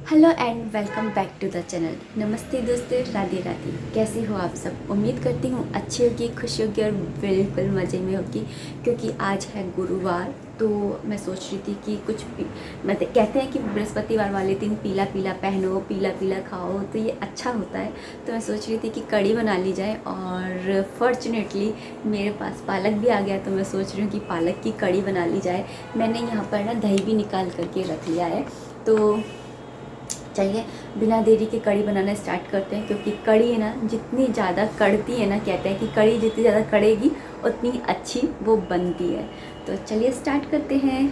Hello and welcome back to the channel. नमस्ते दोस्तों, राधे राधे। कैसे हो आप सब? उम्मीद करती हूँ अच्छी होगी, खुश होगी और बिल्कुल मज़े में होगी, क्योंकि आज है गुरुवार। तो मैं सोच रही थी कि कुछ मतलब कहते हैं कि बृहस्पतिवार वाले दिन पीला पीला पहनो, पीला पीला खाओ, तो ये अच्छा होता है। तो मैं सोच रही थी कि कड़ी बना ली जाए, और फॉर्चुनेटली मेरे पास पालक भी आ गया, तो मैं सोच रही हूँ कि पालक की कड़ी बना ली जाए। मैंने यहाँ पर ना दही भी निकाल करके रख लिया है। तो चलिए बिना देरी के कड़ी बनाना स्टार्ट करते हैं, क्योंकि कड़ी है ना जितनी ज़्यादा कड़ती है ना, कहते हैं कि कड़ी जितनी ज़्यादा कड़ेगी उतनी अच्छी वो बनती है। तो चलिए स्टार्ट करते हैं।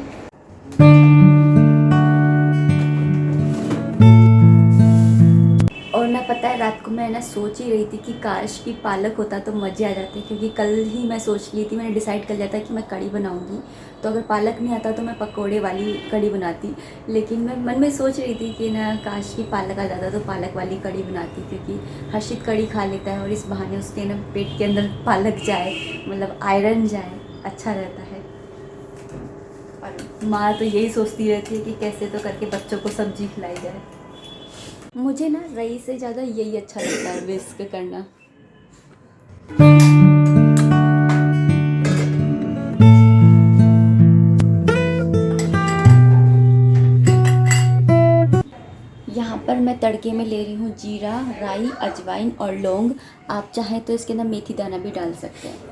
और ना पता है, रात को मैं ना सोच ही रही थी कि काश की पालक होता तो मज़े आ जाते, क्योंकि कल ही मैं सोच ली थी, मैंने डिसाइड कर लिया था कि मैं कड़ी बनाऊंगी। तो अगर पालक नहीं आता तो मैं पकोड़े वाली कड़ी बनाती, लेकिन मैं मन में सोच रही थी कि ना काश की पालक आ जाता तो पालक वाली कड़ी बनाती, क्योंकि हर्षित कड़ी खा लेता है और इस बहाने उसके ना पेट के अंदर पालक जाए, मतलब आयरन जाए, अच्छा रहता है। और माँ तो यही सोचती रहती है कि कैसे तो करके बच्चों को सब्जी खिलाई जाए। मुझे ना रई से ज़्यादा यही अच्छा लगता है, विस्क करना। यहाँ पर मैं तड़के में ले रही हूँ जीरा, राई, अजवाइन और लौंग। आप चाहें तो इसके अंदर मेथी दाना भी डाल सकते हैं।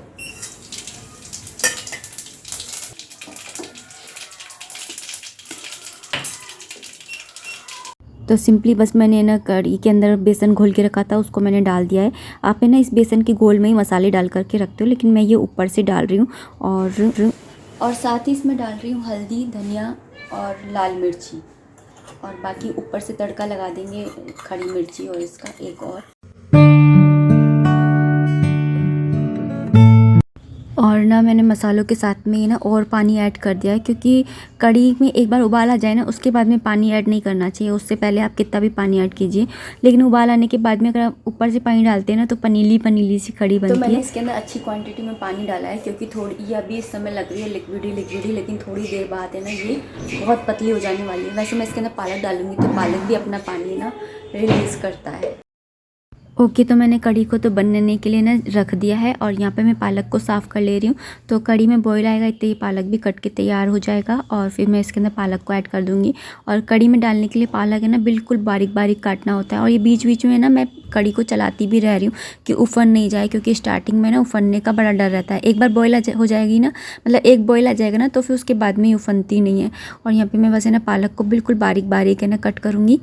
तो सिंपली बस मैंने ना कढ़ी के अंदर बेसन घोल के रखा था, उसको मैंने डाल दिया है। आप है ना इस बेसन के घोल में ही मसाले डाल करके रखते हो, लेकिन मैं ये ऊपर से डाल रही हूँ। और साथ ही इसमें डाल रही हूँ हल्दी, धनिया और लाल मिर्ची, और बाकी ऊपर से तड़का लगा देंगे खड़ी मिर्ची और इसका एक और ना मैंने मसालों के साथ में ना और पानी ऐड कर दिया है, क्योंकि कढ़ी में एक बार उबाल आ जाए ना, उसके बाद में पानी ऐड नहीं करना चाहिए। उससे पहले आप कितना भी पानी ऐड कीजिए, लेकिन उबाल आने के बाद में अगर आप ऊपर से पानी डालते हैं ना, तो पनीली पनीली सी कढ़ी बनती है। तो मैंने इसके अंदर अच्छी क्वांटिटी में पानी डाला है, क्योंकि थोड़ी ये अभी इस समय लग रही है लिक्विडी, लेकिन थोड़ी देर बाद है ना ये बहुत पतली हो जाने वाली है। वैसे मैं इसके अंदर पालक डालूंगी, तो पालक भी अपना पानी ना रिलीज़ करता है। ओके, तो मैंने कढ़ी को तो बनने के लिए ना रख दिया है, और यहाँ पे मैं पालक को साफ़ कर ले रही हूँ। तो कढ़ी में बॉईल आएगा इतने ही पालक भी कट के तैयार हो जाएगा, और फिर मैं इसके अंदर पालक को ऐड कर दूँगी। और कढ़ी में डालने के लिए पालक है ना बिल्कुल बारीक बारीक काटना होता है। और ये बीच बीच में ना मैं कढ़ी को चलाती भी रह रही हूँ कि उफन नहीं जाए, क्योंकि स्टार्टिंग में ना उफनने का बड़ा डर रहता है। एक बार बॉयल हो जाएगी ना, मतलब एक बॉयल आ जाएगा ना, तो फिर उसके बाद में ही उफनती नहीं है। और यहाँ पर मैं बस है ना पालक को बिल्कुल बारीक बारीक है ना कट करूँगी।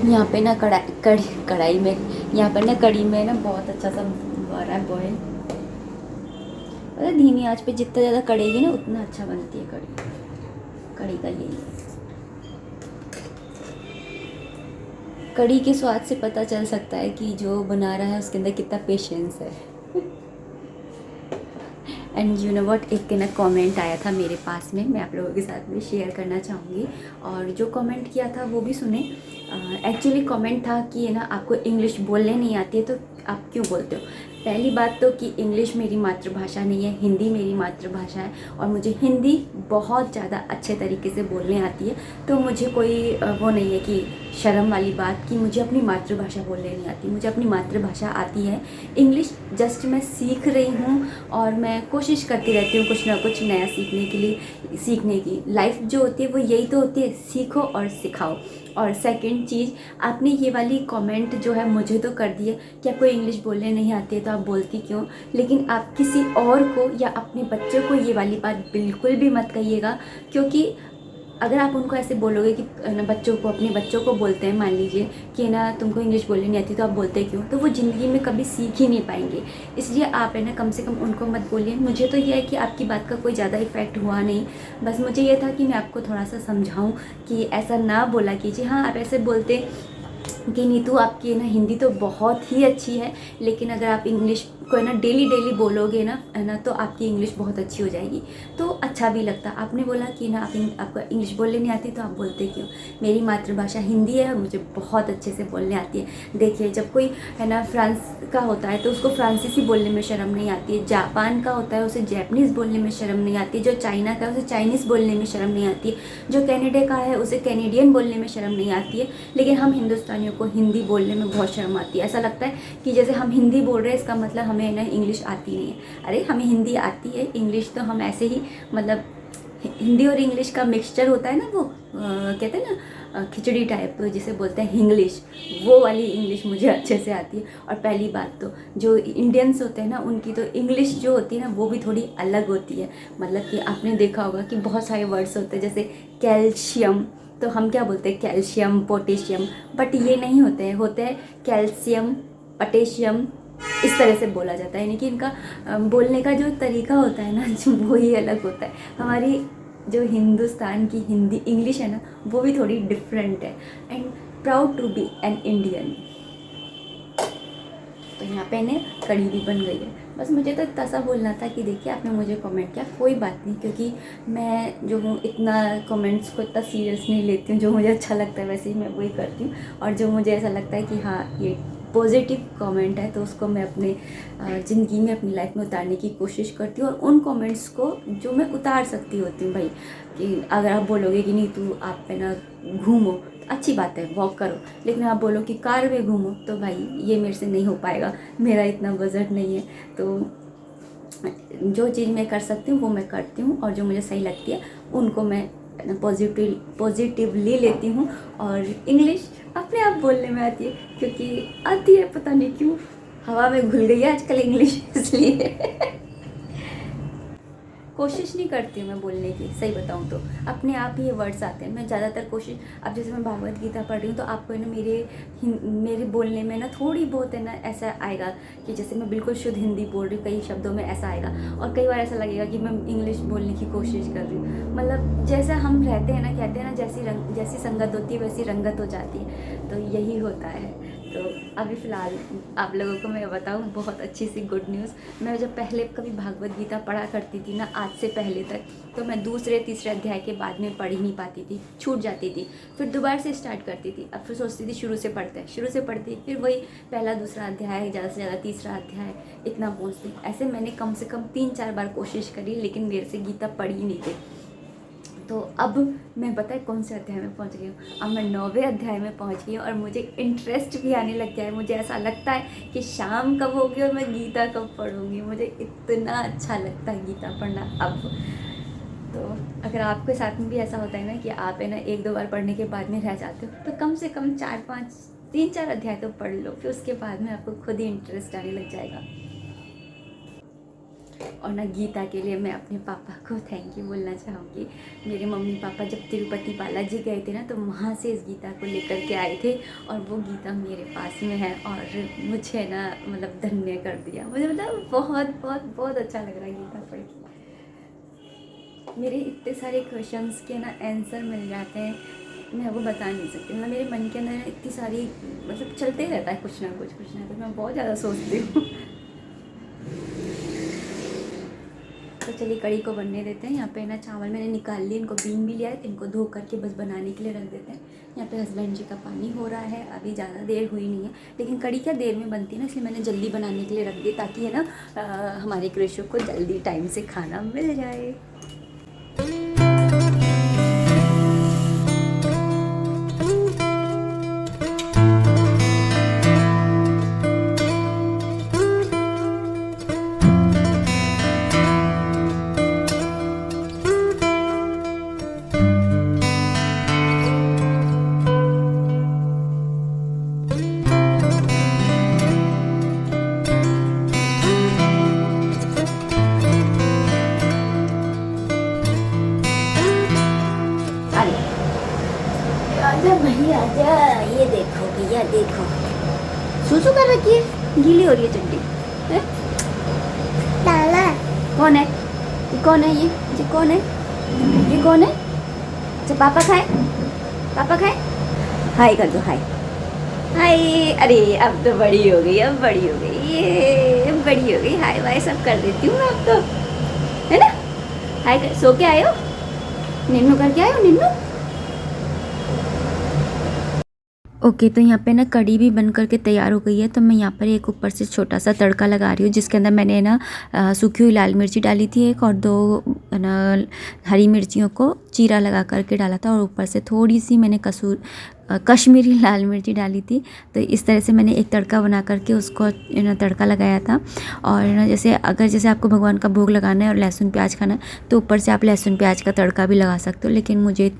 यहाँ पे ना कढ़ाई में, यहाँ पर ना कढ़ी में ना बहुत अच्छा सा हो रहा है बॉयल। मतलब धीमी आंच पे जितना ज़्यादा कढ़ेगी ना, उतना अच्छा बनती है कढ़ी का यही है। कढ़ी के स्वाद से पता चल सकता है कि जो बना रहा है उसके अंदर कितना पेशेंस है। एंड यू नो व्हाट, एक ना कमेंट आया था मेरे पास में, मैं आप लोगों के साथ में शेयर करना चाहूँगी। और जो कमेंट किया था वो भी सुने। एक्चुअली कमेंट था कि ना आपको इंग्लिश बोलने नहीं आती है तो आप क्यों बोलते हो। पहली बात तो कि इंग्लिश मेरी मातृभाषा नहीं है, हिंदी मेरी मातृभाषा है, और मुझे हिंदी बहुत ज़्यादा अच्छे तरीके से बोलने आती है। तो मुझे कोई वो नहीं है कि शर्म वाली बात कि मुझे अपनी मातृभाषा बोलने नहीं आती। मुझे अपनी मातृभाषा आती है। इंग्लिश जस्ट मैं सीख रही हूँ, और मैं कोशिश करती रहती हूँ कुछ ना कुछ नया सीखने के लिए। सीखने की लाइफ जो होती है वो यही तो होती है, सीखो और सिखाओ। और सेकंड चीज़, आपने ये वाली कमेंट जो है मुझे तो कर दी है कि आपको इंग्लिश बोलने नहीं आती है तो आप बोलती क्यों, लेकिन आप किसी और को या अपने बच्चों को ये वाली बात बिल्कुल भी मत कहिएगा, क्योंकि अगर आप उनको ऐसे बोलोगे कि ना बच्चों को, अपने बच्चों को बोलते हैं, मान लीजिए कि ना तुमको इंग्लिश बोलनी नहीं आती तो आप बोलते क्यों, तो वो ज़िंदगी में कभी सीख ही नहीं पाएंगे। इसलिए आप है ना कम से कम उनको मत बोलिए। मुझे तो ये है कि आपकी बात का कोई ज़्यादा इफेक्ट हुआ नहीं, बस मुझे ये था कि मैं आपको थोड़ा सा समझाऊँ कि ऐसा ना बोला कीजिए। हाँ, आप ऐसे बोलते कि नीतू आपकी ना हिंदी तो बहुत ही अच्छी है, लेकिन अगर आप इंग्लिश को है ना डेली डेली बोलोगे ना, है ना, तो आपकी इंग्लिश बहुत अच्छी हो जाएगी, तो अच्छा भी लगता। आपने बोला कि ना आपको इंग्लिश बोलने नहीं आती तो आप बोलते क्यों। मेरी मातृभाषा हिंदी है और मुझे बहुत अच्छे से बोलने आती है। देखिए, जब कोई है ना फ्रांस का होता है तो उसको फ्रांसीसी बोलने में शर्म नहीं आती है, जापान का होता है उसे जैपनीज़ बोलने में शर्म नहीं आती है, जो चाइना का है उसे चाइनीज़ बोलने में शर्म नहीं आती है, जो कनाडा का है उसे कैनेडियन बोलने में शर्म नहीं आती है। लेकिन हम हिंदुस्तानियों को हिंदी बोलने में बहुत शर्म आती है। ऐसा लगता है कि जैसे हम हिंदी बोल रहे हैं इसका मतलब हमें ना इंग्लिश आती नहीं है। अरे, हमें हिंदी आती है, इंग्लिश तो हम ऐसे ही मतलब हिंदी और इंग्लिश का मिक्सचर होता है ना, वो कहते हैं ना खिचड़ी टाइप जिसे बोलते हैं इंग्लिश, वो वाली इंग्लिश मुझे अच्छे से आती है। और पहली बात तो जो इंडियंस होते हैं ना उनकी तो इंग्लिश जो होती है ना वो भी थोड़ी अलग होती है। मतलब कि आपने देखा होगा कि बहुत सारे वर्ड्स होते हैं, जैसे कैल्शियम, तो हम क्या बोलते हैं कैल्शियम, पोटेशियम, बट ये नहीं होते हैं, होते हैं कैल्शियम, पोटेशियम, इस तरह से बोला जाता है। यानी कि इनका बोलने का जो तरीका होता है ना जो वो ही अलग होता है। हमारी जो हिंदुस्तान की हिंदी इंग्लिश है ना वो भी थोड़ी डिफरेंट है। And proud to be an Indian. तो यहाँ पे ने कड़ी भी बन गई है। बस मुझे तो इतना सा बोलना था कि देखिए आपने मुझे कमेंट किया, कोई बात नहीं, क्योंकि मैं जो हूँ इतना कमेंट्स को इतना सीरियस नहीं लेती हूँ। जो मुझे अच्छा लगता है वैसे ही मैं वही करती हूँ, और जो मुझे ऐसा लगता है कि हाँ ये पॉजिटिव कमेंट है तो उसको मैं अपने ज़िंदगी में, अपनी लाइफ में उतारने की कोशिश करती हूँ। और उन कमेंट्स को जो मैं उतार सकती होती हूँ भाई, कि अगर आप बोलोगे कि नहीं तू आप पे ना घूमो, तो अच्छी बात है, वॉक करो, लेकिन आप बोलो कि कार में घूमो, तो भाई ये मेरे से नहीं हो पाएगा, मेरा इतना बजट नहीं है। तो जो चीज़ मैं कर सकती हूँ वो मैं करती हूँ, और जो मुझे सही लगती है उनको मैं पॉजिटिवली लेती हूँ। और इंग्लिश अपने आप बोलने में आती है, क्योंकि आती है, पता नहीं क्यों हवा में घुल गई है आजकल इंग्लिश इसलिए कोशिश नहीं करती हूँ मैं बोलने की, सही बताऊँ तो अपने आप ही ये वर्ड्स आते हैं। मैं ज़्यादातर कोशिश, अब जैसे मैं भागवत गीता पढ़ रही हूँ तो आपको है ना मेरे बोलने में ना थोड़ी बहुत है ना ऐसा आएगा कि जैसे मैं बिल्कुल शुद्ध हिंदी बोल रही हूँ, कई शब्दों में ऐसा आएगा, और कई बार ऐसा लगेगा कि मैं इंग्लिश बोलने की कोशिश कर रही हूँ। मतलब जैसा हम रहते हैं ना, कहते हैं ना जैसी संगत होती है वैसी रंगत हो जाती है, तो यही होता है। तो अभी फ़िलहाल आप लोगों को मैं बताऊँ बहुत अच्छी सी गुड न्यूज़। मैं जब पहले कभी भागवत गीता पढ़ा करती थी ना, आज से पहले तक, तो मैं दूसरे तीसरे अध्याय के बाद में पढ़ ही नहीं पाती थी, छूट जाती थी, फिर दोबारा से स्टार्ट करती थी। अब फिर सोचती थी शुरू से पढ़ते हैं, शुरू से पढ़ती, फिर वही पहला दूसरा अध्याय, ज़्यादा से ज़्यादा तीसरा अध्याय, इतना पहुँचती। ऐसे मैंने कम से कम 3-4 बार कोशिश करी, लेकिन मेरे से गीता पढ़ी ही नहीं थी। तो अब मैं पता है कौन से अध्याय में पहुंच गई हूँ, अब मैं 9वें अध्याय में पहुंच गई हूँ, और मुझे इंटरेस्ट भी आने लग गया है। मुझे ऐसा लगता है कि शाम कब होगी और मैं गीता कब पढ़ूँगी, मुझे इतना अच्छा लगता है गीता पढ़ना अब। तो अगर आपके साथ में भी ऐसा होता है ना कि आप है ना 1-2 बार पढ़ने के बाद में रह जाते हो, तो कम से कम 4-5, 3-4 अध्याय तो पढ़ लो, फिर उसके बाद में आपको खुद ही इंटरेस्ट आने लग जाएगा। और ना गीता के लिए मैं अपने पापा को थैंक यू बोलना चाहूँगी। मेरे मम्मी पापा जब तिरुपति बालाजी गए थे ना, तो वहाँ से इस गीता को लेकर के आए थे, और वो गीता मेरे पास में है, और मुझे ना मतलब धन्य कर दिया। मुझे मतलब बहुत बहुत बहुत अच्छा लग रहा है गीता पढ़ के। मेरे इतने सारे क्वेश्चंस के ना आंसर मिल जाते हैं, मैं वो बता नहीं सकती। मतलब मेरे मन के अंदर इतनी सारी मतलब चलते रहता है कुछ ना कुछ, मैं बहुत ज़्यादा सोचती हूँ। तो चलिए कड़ी को बनने देते हैं। यहाँ पे ना चावल मैंने निकाल लिए, इनको बीन भी लिया है, इनको धो करके बस बनाने के लिए रख देते हैं। यहाँ पे हस्बैंड जी का पानी हो रहा है, अभी ज़्यादा देर हुई नहीं है, लेकिन कड़ी क्या देर में बनती है ना, इसलिए मैंने जल्दी बनाने के लिए रख दी, ताकि है ना हमारे कृषि को जल्दी टाइम से खाना मिल जाए। देखो, सूसू कर रखी है, गीली हो रही है चड्डी। कौन है ये? कौन है ये कौन है? ये कौन है? अच्छा पापा खाए, पापा खाए। हाय कर दो, हाय हाय। अरे अब तो बड़ी हो गई, अब बड़ी हो गई, ये बड़ी हो गई। हाय वाय सब कर देती हूँ अब तो, है ना। हाय कर, सो के आए हो? निन्नू करके आए हो निन्नू? ओके तो यहाँ पे ना कड़ी भी बन करके तैयार हो गई है। तो मैं यहाँ पर एक ऊपर से छोटा सा तड़का लगा रही हूँ, जिसके अंदर मैंने ना सूखी हुई लाल मिर्ची डाली थी एक, और 2 ना हरी मिर्चियों को चीरा लगा करके डाला था, और ऊपर से थोड़ी सी मैंने कश्मीरी लाल मिर्ची डाली थी। तो इस तरह से मैंने एक तड़का बना करके उसको ना तड़का लगाया था। और ना जैसे आपको भगवान का भोग लगाना है और लहसुन प्याज खाना है, तो ऊपर से आप लहसुन प्याज का तड़का भी लगा सकते हो। लेकिन मुझे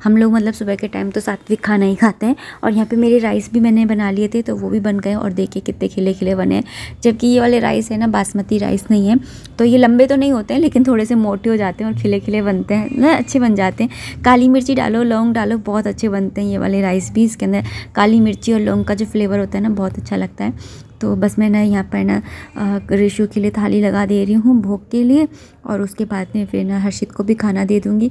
हम लोग मतलब सुबह के टाइम तो सात्विक खाना ही खाते हैं। और यहाँ पे मेरे राइस भी मैंने बना लिए थे, तो वो भी बन गए, और देखिए कितने खिले खिले बने हैं। जबकि ये वाले राइस है ना बासमती राइस नहीं है, तो ये लंबे तो नहीं होते हैं, लेकिन थोड़े से मोटे हो जाते हैं और खिले खिले बनते हैं ना, अच्छे बन जाते हैं। काली मिर्ची डालो, लौंग डालो, बहुत अच्छे बनते हैं ये वाले राइस भी। इसके अंदर काली मिर्ची और लौंग का जो फ्लेवर होता है ना, बहुत अच्छा लगता है। तो बस मैं ना यहाँ पर ना ऋषु के लिए थाली लगा दे रही हूँ भोग के लिए, और उसके बाद में फिर ना हर्षित को भी खाना दे दूँगी।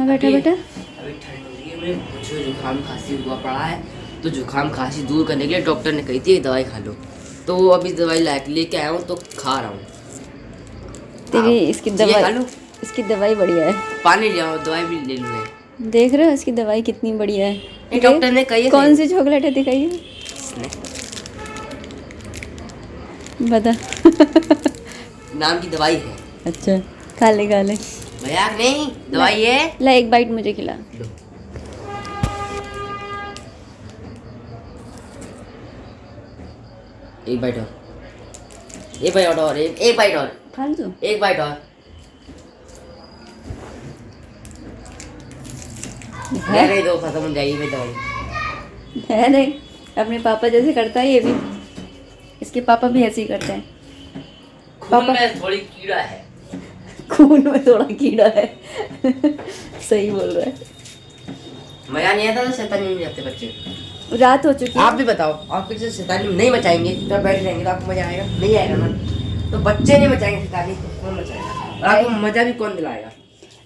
बैठा बेटा, अभी ठंड हो रही है, मेरे कुछ जुकाम खांसी हुआ पड़ा है, तो जुकाम खांसी दूर करने के लिए डॉक्टर ने कही थी दवाई खा लो। तो अभी दवाई लेके आया हूँ, तो खा रहा हूँ। तेरी इसकी दवाई खा लो, इसकी दवाई बढ़िया है। पानी ले आओ, दवाई भी ले लूँ। देख रहे हो इसकी दवाई कितनी बढ़िया है। डॉक्टर ने कही। कौन सी चॉकलेट है दिखाइए, बता। नाम की दवाई है। अच्छा खा ले खा ले। भैया नहीं, दवाई है। ला एक बाइट मुझे खिला। लो। एक बाइट और, एक बाइट और, एक बाइट और खा लो, एक बाइट और। अरे दो खत्म हो जाएगी मेरी दवाई। है नहीं, अपने पापा जैसे करता है ये भी, इसके पापा भी ऐसे ही करते हैं। पापा में थोड़ी कीड़ा है, खून में थोड़ा कीड़ा है। सही बोल रहा है। मजा नहीं आता तो शैतानी नहीं जाते बच्चे। रात हो चुकी है। आप भी बताओ, आप किसी शैतानी नहीं मचाएंगे तो बैठ रहेंगे तो आपको मजा आएगा? नहीं आएगा ना। तो बच्चे नहीं मचाएंगे शैतानी तो कौन मचाएगा? और आपको मजा भी कौन दिलाएगा?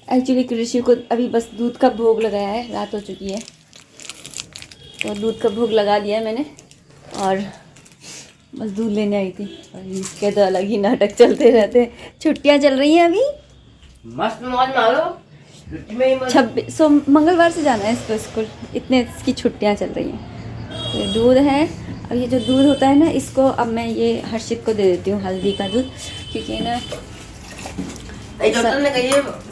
एक्चुअली कृषि को अभी बस दूध का भोग लगाया है, रात हो चुकी है, तो दूध का भोग लगा दिया है मैंने, और बस दूध लेने आई थी। और इसके तो अलग ही नाटक चलते रहते हैं। छुट्टियां चल रही हैं अभी, मस्त मौज मारो। छुट्टी में ही मस्त। 26 मंगलवार से जाना है इसको स्कूल, इतने इसकी छुट्टियां चल रही हैं। तो ये दूध है, और ये जो दूध होता है ना, इसको अब मैं ये हर्षित को दे देती हूँ, हल्दी का दूध, क्योंकि ना डॉक्टर ने कही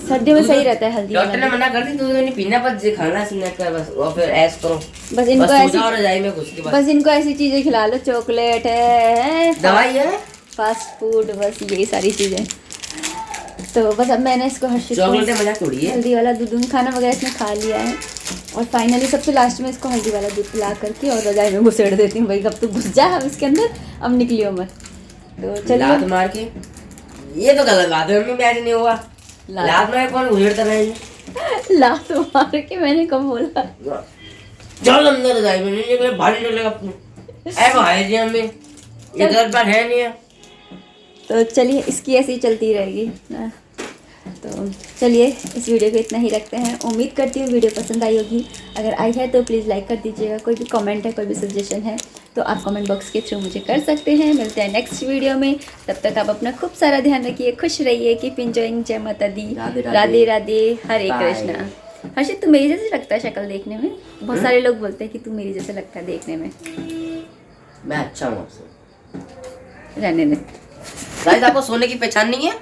सर्दियों में सही रहता है हल्दी। डॉक्टर ने मना कर दी दूध नहीं पीना, बस ये खाना स्नैक का बस, और फिर ऐश करो बस इनको ऐसी, में बस इनको ऐसी चीजें खिला लो, चॉकलेट है, दवाई है, फास्ट फूड, बस यही सारी चीजें। तो बस अब मैंने इसको हर्षित चॉकलेट मजाक थोड़ी है, हल्दी वाला दूध खाना वगैरह इसने खा लिया है। और फाइनली सबसे लास्ट में इसको हल्दी वाला दूध पिला करके और रजाई में घुसेड़ देती हूँ। भाई अब तो घुस जा अब इसके अंदर, अब निकलियो मत। तो चलिए मार के, ये तो गलत बात है, मैच नहीं हुआ। लात मार कौन घुसेड़ता है? लात मार के मैंने कब बोला? चल अंदर रजाई में, नहीं भारी लगेगा अपने। ऐ भाई जी हमें इधर पर है नहीं है। तो चलिए इसकी ऐसे ही चलती रहेगी ना। तो चलिए इस वीडियो को इतना ही रखते हैं। उम्मीद करती हूँ वीडियो पसंद आई होगी। अगर आई है तो प्लीज़ लाइक कर दीजिएगा। कोई भी कमेंट है, कोई भी सजेशन है तो आप कमेंट बॉक्स के थ्रू मुझे कर सकते हैं। मिलते हैं नेक्स्ट वीडियो में, तब तक आप अपना खूब सारा ध्यान रखिए, खुश रहिए, कीप एंजॉइंग। जय माता दी, राधे राधे, हरे कृष्णा। हर्षित तू मेरी जैसे लगता है शक्ल देखने में, बहुत सारे लोग बोलते हैं कि तू मेरी जैसे लगता है देखने में। मैं अच्छा हूँ आपसे, रहने दे। गाइस आपको सोने की पहचान नहीं है?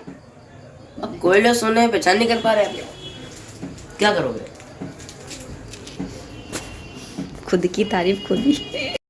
अब कोई लोग सोने की पहचान नहीं कर पा रहे, क्या करोगे? खुद की तारीफ खुद ही